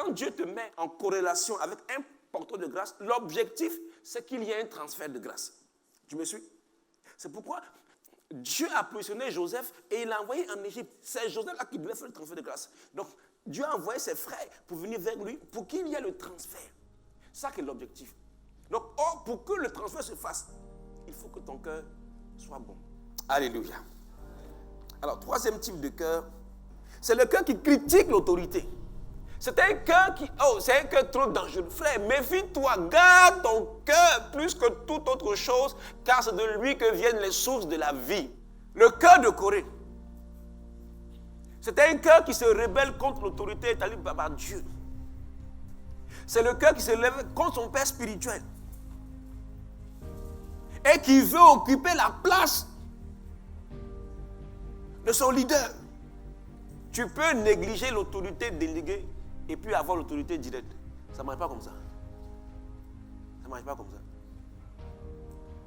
quand Dieu te met en corrélation avec un porteur de grâce, l'objectif, c'est qu'il y ait un transfert de grâce. Tu me suis? C'est pourquoi Dieu a positionné Joseph et il l'a envoyé en Égypte. C'est Joseph-là qui devait faire le transfert de grâce. Donc, Dieu a envoyé ses frères pour venir vers lui, pour qu'il y ait le transfert. C'est ça qui est l'objectif. Donc, pour que le transfert se fasse, il faut que ton cœur soit bon. Alléluia. Alors, troisième type de cœur, c'est le cœur qui critique l'autorité. C'est un cœur c'est un cœur trop dangereux. Frère, méfie-toi, garde ton cœur plus que toute autre chose, car c'est de lui que viennent les sources de la vie. Le cœur de Corée, c'est un cœur qui se rebelle contre l'autorité établie par Dieu. C'est le cœur qui se lève contre son père spirituel et qui veut occuper la place de son leader. Tu peux négliger l'autorité déléguée et puis avoir l'autorité directe. Ça ne marche pas comme ça. Ça ne marche pas comme ça.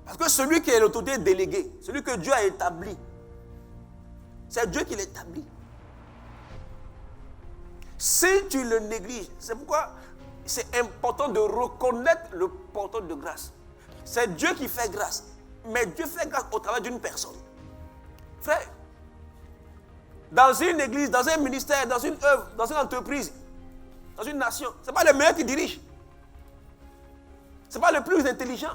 Parce que celui qui est l'autorité déléguée, celui que Dieu a établi, c'est Dieu qui l'établit. Si tu le négliges, c'est pourquoi c'est important de reconnaître le porteur de grâce. C'est Dieu qui fait grâce. Mais Dieu fait grâce au travers d'une personne. Frère, dans une église, dans un ministère, dans une œuvre, dans une entreprise, dans une nation, ce n'est pas le meilleur qui dirige. Ce n'est pas le plus intelligent.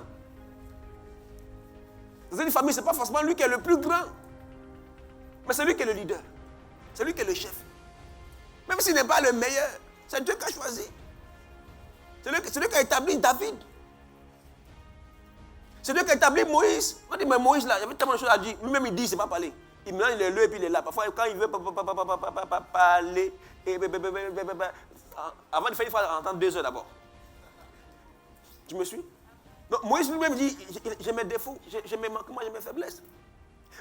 Dans une famille, ce n'est pas forcément lui qui est le plus grand. Mais c'est lui qui est le leader. C'est lui qui est le chef. Même s'il n'est pas le meilleur, c'est Dieu qui a choisi. C'est lui qui a établi David. C'est Dieu qui a établi Moïse. On dit, mais Moïse, là, il y avait tellement de choses à dire. Lui-même, il dit, il ne sait pas parler. Il mélange les le et puis il est là. Parfois, quand il veut parler, avant de faire, il faut entendre 2 heures d'abord. Tu me suis? Donc, Moïse lui-même dit, j'ai mes défauts, j'ai mes manquements, j'ai mes faiblesses.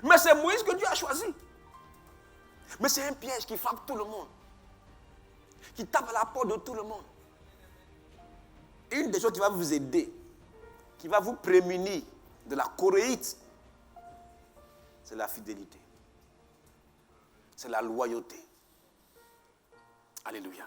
Mais c'est Moïse que Dieu a choisi. Mais c'est un piège qui frappe tout le monde. Qui tape à la porte de tout le monde. Une des choses qui va vous aider, qui va vous prémunir de la choréite, c'est la fidélité. C'est la loyauté. Alléluia.